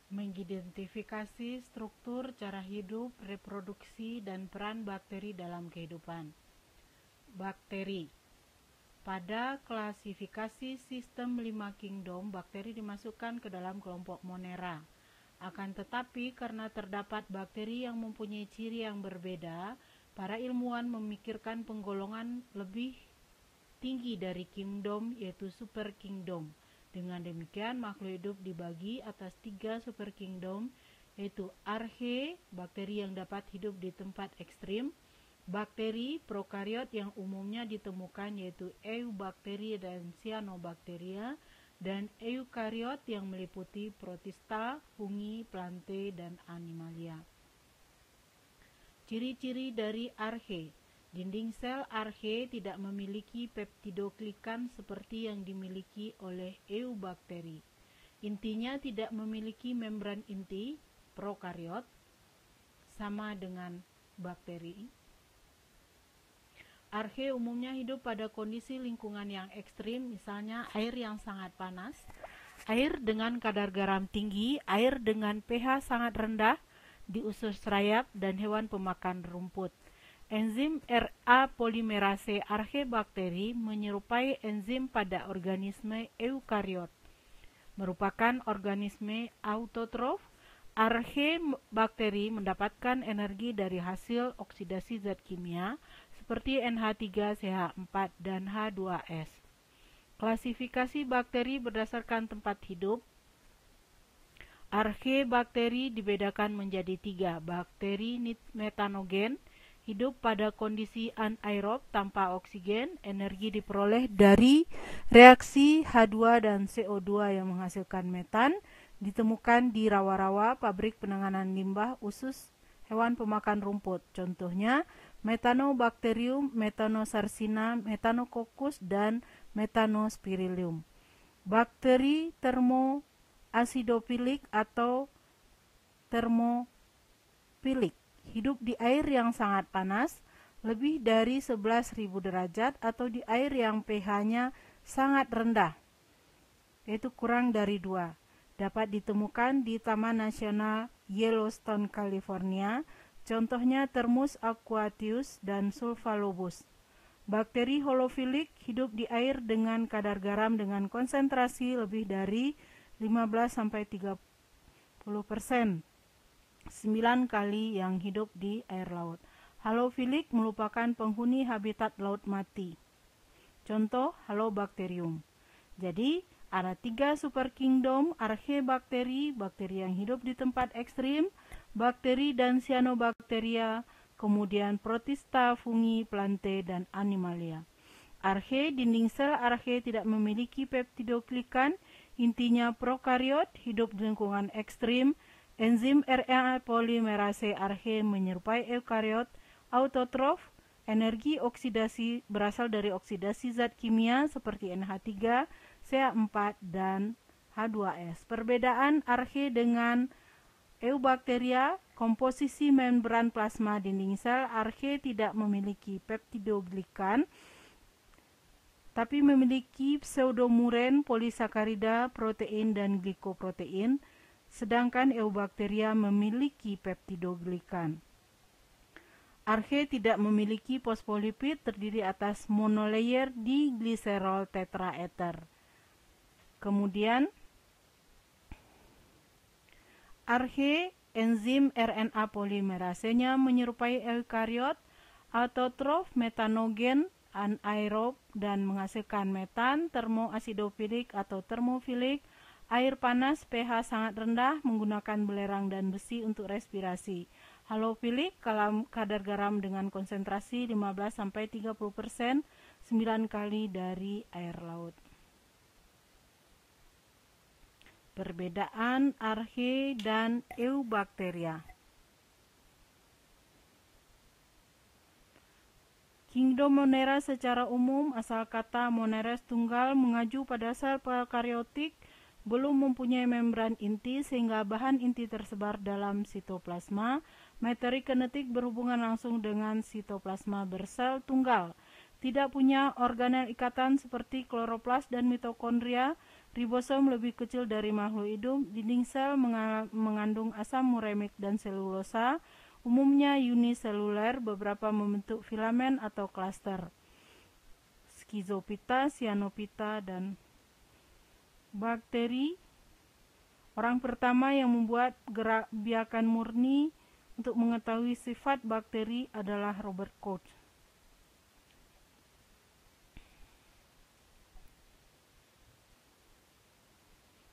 Mengidentifikasi struktur, cara hidup, reproduksi, dan peran bakteri dalam kehidupan. Bakteri. Pada klasifikasi sistem 5 kingdom, bakteri dimasukkan ke dalam kelompok Monera. Akan tetapi, karena terdapat bakteri yang mempunyai ciri yang berbeda, para ilmuwan memikirkan penggolongan lebih tinggi dari kingdom, yaitu super kingdom. Dengan demikian, makhluk hidup dibagi atas 3 super kingdom, yaitu arche, bakteri yang dapat hidup di tempat ekstrim, bakteri prokariot yang umumnya ditemukan yaitu Eubacteria dan Cyanobacteria, dan eukariot yang meliputi protista, fungi, plante, dan animalia. Ciri-ciri dari arche. Dinding sel arche tidak memiliki peptidoglikan seperti yang dimiliki oleh eubakteri. Intinya tidak memiliki membran inti, prokariot, sama dengan bakteri. Arche umumnya hidup pada kondisi lingkungan yang ekstrim, misalnya air yang sangat panas, air dengan kadar garam tinggi, air dengan pH sangat rendah di usus rayap, dan hewan pemakan rumput. Enzim RA polimerase archebakteri menyerupai enzim pada organisme eukariot. Merupakan organisme autotrof, archebakteri mendapatkan energi dari hasil oksidasi zat kimia seperti NH3CH4 dan H2S. Klasifikasi bakteri berdasarkan tempat hidup. Archebakteri dibedakan menjadi 3. Bakteri metanogen, hidup pada kondisi anaerob tanpa oksigen, energi diperoleh dari reaksi H2 dan CO2 yang menghasilkan metan, ditemukan di rawa-rawa, pabrik penanganan limbah, usus hewan pemakan rumput. Contohnya Methanobacterium, Methanosarsina, Methanococcus, dan Methanospirillum. Bakteri termoasidofilik atau termofilik, hidup di air yang sangat panas, lebih dari 11.000 derajat, atau di air yang pH-nya sangat rendah, yaitu kurang dari 2. Dapat ditemukan di Taman Nasional Yellowstone, California. Contohnya Thermus aquatius dan Sulfalobus. Bakteri holofilik hidup di air dengan kadar garam dengan konsentrasi lebih dari 15-30%, 9 kali yang hidup di air laut. Halofilik merupakan penghuni habitat laut mati. Contoh Halobacterium. Jadi ada 3 super kingdom: archebakteri, bakteri yang hidup di tempat ekstrim, bakteri dan cyanobacteria, kemudian protista, fungi, plante, dan animalia. Arche, dinding sel arche tidak memiliki peptidoglikan, intinya prokariot, hidup di lingkungan ekstrim. Enzim RNA polimerase arche menyerupai eukariot, autotrof. Energi oksidasi berasal dari oksidasi zat kimia seperti NH3, CH4, dan H2S. Perbedaan arche dengan eubacteria, komposisi membran plasma dinding sel arche tidak memiliki peptidoglikan, tapi memiliki pseudomuren, polisakarida, protein, dan glikoprotein, sedangkan eubacteria memiliki peptidoglikan. Arche tidak memiliki fosfolipid, terdiri atas monolayer diglycerol tetraether. Kemudian arche, enzim RNA polimerasenya menyerupai eukariot, autotrof, metanogen, anaerob, dan menghasilkan metan, termoasidofilik atau termofilik, air panas, pH sangat rendah, menggunakan belerang dan besi untuk respirasi. Halofilik, kadar garam dengan konsentrasi 15-30%, 9 kali dari air laut. Perbedaan arche dan eubacteria. Kingdom Monera secara umum, asal kata moneres tunggal, mengacu pada sel prokaryotik belum mempunyai membran inti sehingga bahan inti tersebar dalam sitoplasma. Materi kinetik berhubungan langsung dengan sitoplasma bersel tunggal. Tidak punya organel ikatan seperti kloroplas dan mitokondria, Ribosom lebih kecil dari makhluk hidup. Dinding sel mengandung asam muremik dan selulosa, umumnya uniseluler, beberapa membentuk filamen atau klaster. Schizopita, cyanopita, dan bakteri. Orang pertama yang membuat gerak biakan murni untuk mengetahui sifat bakteri adalah Robert Koch.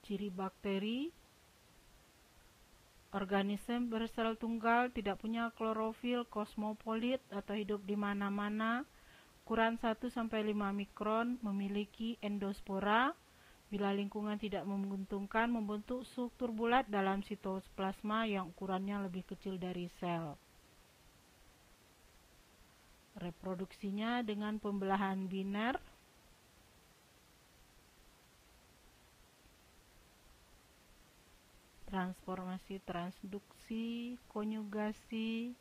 Ciri bakteri: organisme bersel tunggal, tidak punya klorofil, kosmopolit atau hidup di mana-mana, ukuran 1-5 mikron, memiliki endospora. Bila lingkungan tidak menguntungkan, membentuk struktur bulat dalam sitoplasma yang ukurannya lebih kecil dari sel. Reproduksinya dengan pembelahan biner. Transformasi, transduksi, konjugasi.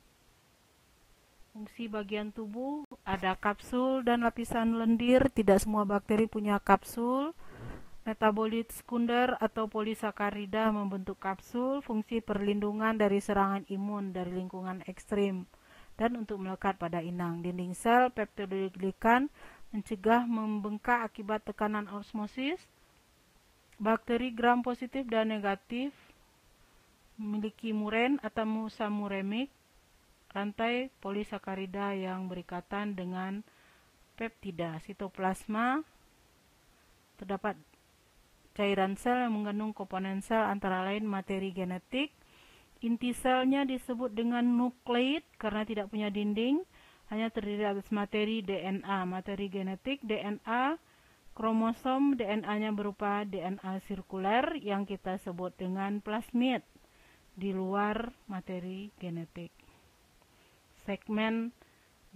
Fungsi bagian tubuh, ada kapsul dan lapisan lendir. Tidak semua bakteri punya kapsul. Metabolit sekunder atau polisakarida membentuk kapsul, fungsi perlindungan dari serangan imun dari lingkungan ekstrim, dan untuk melekat pada inang. Dinding sel, peptidoglikan, mencegah membengkak akibat tekanan osmosis. Bakteri gram positif dan negatif, memiliki muren atau musamuremik, rantai polisakarida yang berikatan dengan peptida. Sitoplasma, terdapat cairan sel yang mengandung komponen sel antara lain materi genetik. Inti selnya disebut dengan nukleid karena tidak punya dinding, hanya terdiri atas materi DNA. Materi genetik DNA, kromosom DNA-nya berupa DNA sirkuler yang kita sebut dengan plasmid di luar materi genetik. Segmen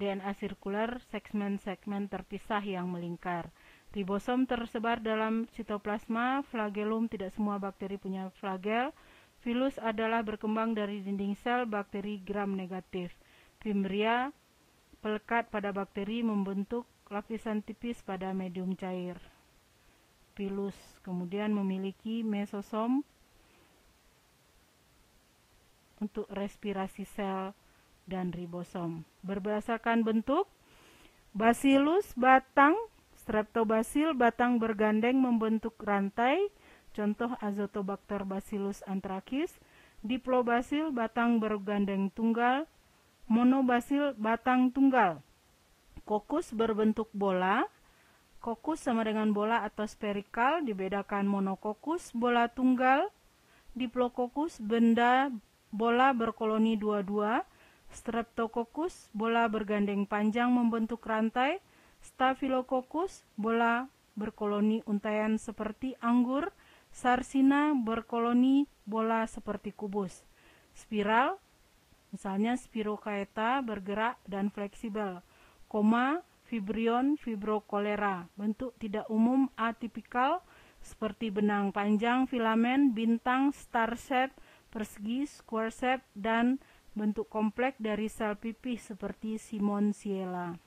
DNA sirkuler, segmen-segmen terpisah yang melingkar. Ribosom tersebar dalam sitoplasma. Flagellum, tidak semua bakteri punya flagel. Filus adalah berkembang dari dinding sel bakteri gram negatif. Fimbria, pelekat pada bakteri, membentuk lapisan tipis pada medium cair. Filus kemudian memiliki mesosom untuk respirasi sel dan ribosom. Berdasarkan bentuk, Bacillus batang, Streptobacillus batang bergandeng membentuk rantai, contoh Azotobacter bacillus anthracus. Diplobacillus batang bergandeng tunggal, Monobacillus batang tunggal. Kokus berbentuk bola. Kokus sama dengan bola atau spherical, dibedakan monokokus bola tunggal, Diplococcus benda bola berkoloni dua-dua, Streptococcus bola bergandeng panjang membentuk rantai, Staphylococcus bola berkoloni untaian seperti anggur, Sarcina berkoloni bola seperti kubus. Spiral, misalnya Spirochaeta, bergerak dan fleksibel. Koma, Vibrion, Fibrokolera, bentuk tidak umum atipikal seperti benang panjang, filamen, bintang, star shape, persegi, square shape, dan bentuk kompleks dari sel pipih seperti Simonsiella.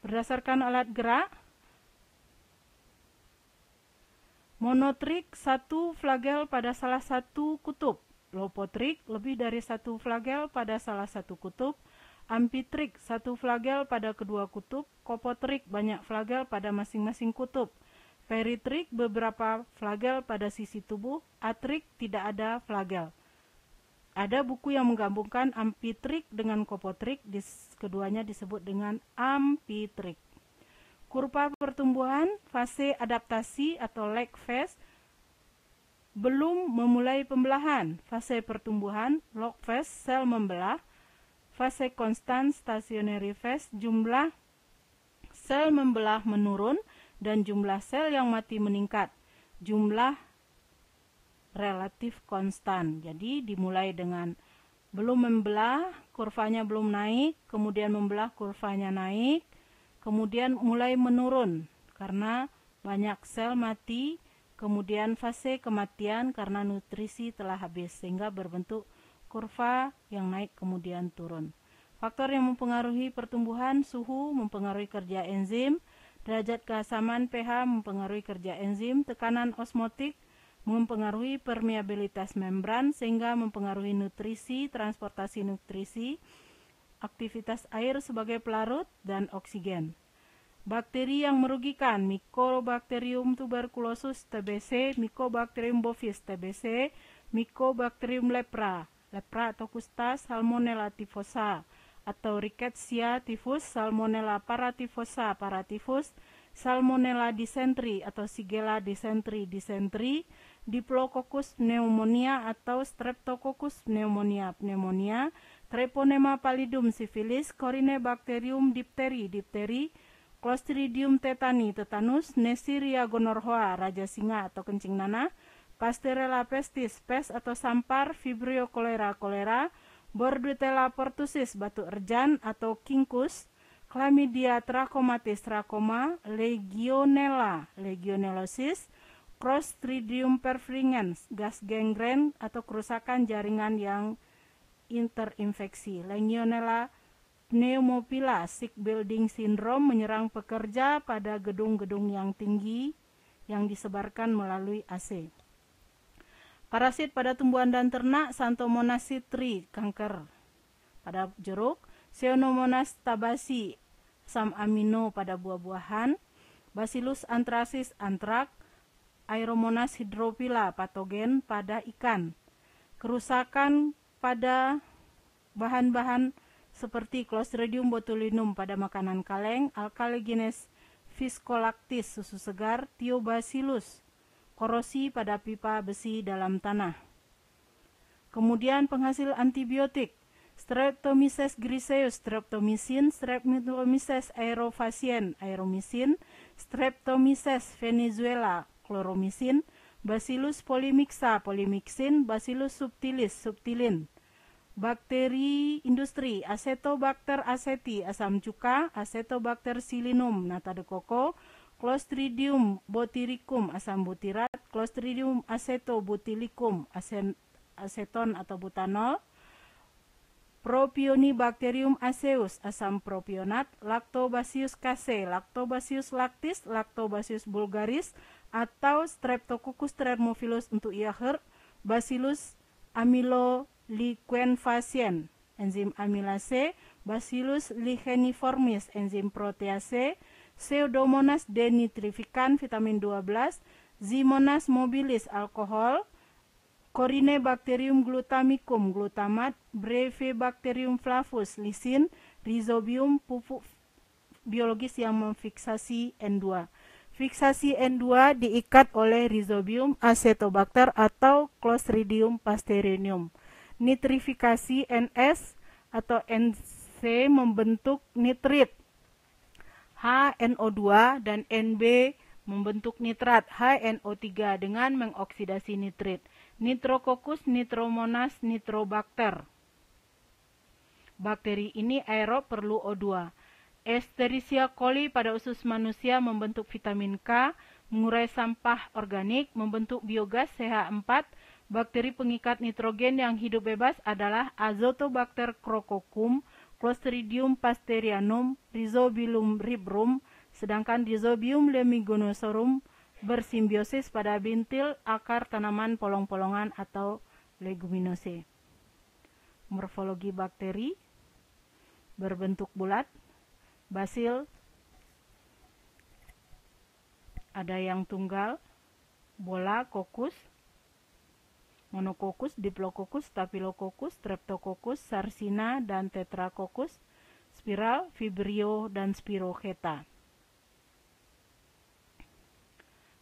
Berdasarkan alat gerak, monotrik, satu flagel pada salah satu kutub. Lopotrik, lebih dari satu flagel pada salah satu kutub. Ampitrik, satu flagel pada kedua kutub. Kopotrik, banyak flagel pada masing-masing kutub. Peritrik, beberapa flagel pada sisi tubuh. Atrik, tidak ada flagel. Ada buku yang menggabungkan ampitrik dengan kopotrik, keduanya disebut dengan ampitrik. Kurva pertumbuhan, fase adaptasi atau lag phase, belum memulai pembelahan. Fase pertumbuhan, log phase, sel membelah. Fase konstan, stationary phase, jumlah sel membelah menurun dan jumlah sel yang mati meningkat. Jumlah relatif konstan. Jadi dimulai dengan belum membelah, kurvanya belum naik, kemudian membelah, kurvanya naik, kemudian mulai menurun karena banyak sel mati, kemudian fase kematian karena nutrisi telah habis, sehingga berbentuk kurva yang naik kemudian turun. Faktor yang mempengaruhi pertumbuhan, suhu, mempengaruhi kerja enzim, Derajat keasaman pH mempengaruhi kerja enzim, tekanan osmotik mempengaruhi permeabilitas membran sehingga mempengaruhi nutrisi, transportasi nutrisi, aktivitas air sebagai pelarut, dan oksigen. Bakteri yang merugikan: Mycobacterium tuberculosis TBC, Mycobacterium bovis TBC, Mycobacterium lepra atau kusta, Salmonella typhosa atau Rickettsia typhus, Salmonella paratyphus, Salmonella dysentery atau Shigella dysentery, Diplococcus pneumonia atau Streptococcus pneumonia, Treponema pallidum syphilis, Corynebacterium diphtheria, Clostridium tetani tetanus, Neisseria gonorrhoa raja singa atau kencing nanah, Pasteurella pestis pes atau sampar, Vibrio cholera, Bordetella pertussis batu erjan atau kinkus, Chlamydia trachomatis trachoma, Legionellosis, Clostridium perfringens gas gangren atau kerusakan jaringan yang interinfeksi, Legionella pneumophila sick building syndrome menyerang pekerja pada gedung-gedung yang tinggi yang disebarkan melalui AC. Parasit pada tumbuhan dan ternak, Xanthomonas citri kanker pada jeruk, Pseudomonas tabaci asam amino pada buah-buahan, Bacillus anthracis antrak, Aeromonas hydrophila patogen pada ikan. Kerusakan pada bahan-bahan seperti Clostridium botulinum pada makanan kaleng, Alkaligenes viscolactis susu segar, Thiobacillus, korosi pada pipa besi dalam tanah. Kemudian penghasil antibiotik, Streptomyces griseus streptomycin, Streptomyces aerophaciens aeromycin, Streptomyces venezuela chloromycin, Bacillus polymixa polymyxin, Bacillus subtilis subtilin. Bakteri industri, Acetobacter aceti asam cuka, Acetobacter psilinum nata de coco, Clostridium botyricum asam butirat, Clostridium acetobutylicum aseton atau butanol, Propionibacterium aceus asam propionat, Lactobacillus casei, Lactobacillus lactis, Lactobacillus vulgaris atau Streptococcus thermophilus untuk IAHER, Bacillus amyloliquenfacien, enzim amilase, Bacillus ligeniformis, enzim protease, Pseudomonas denitrifican, vitamin 12, Zimonas mobilis, alkohol, Corynebacterium glutamicum, glutamat, Brevibacterium flavus, lisin, Rhizobium, pupuk biologis yang memfiksasi N2. Fiksasi N2 diikat oleh Rhizobium acetobacter atau Clostridium pasterianum. Nitrifikasi NS atau NC membentuk nitrit, HNO2, dan NB membentuk nitrat, HNO3, dengan mengoksidasi nitrit. Nitrococcus, Nitromonas, Nitrobacter. Bakteri ini aerob perlu O2. Escherichia coli pada usus manusia membentuk vitamin K, mengurai sampah organik, membentuk biogas CH4. Bakteri pengikat nitrogen yang hidup bebas adalah Azotobacter crococcum, Clostridium pasterianum, Rhizobium rubrum, sedangkan Rhizobium lemiginosorum bersimbiosis pada bintil akar tanaman polong-polongan atau leguminosae. Morfologi bakteri berbentuk bulat, basil ada yang tunggal, bola, kokus, monokokus, diplococcus, staphylococcus, streptococcus, sarcina, dan tetracoccus, spiral, vibrio, dan spirocheta.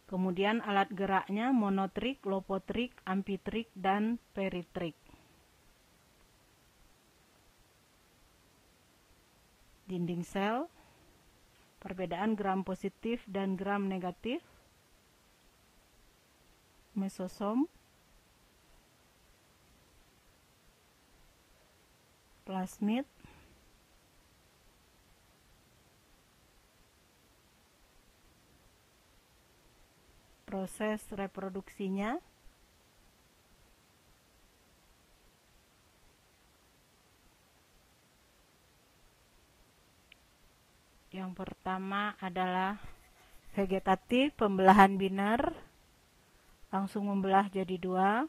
Kemudian alat geraknya monotrik, lopotrik, ampitrik, dan peritrik. Dinding sel, perbedaan gram positif dan gram negatif, mesosom, plasmid, proses reproduksinya, Yang pertama adalah vegetatif, pembelahan biner, langsung membelah jadi 2.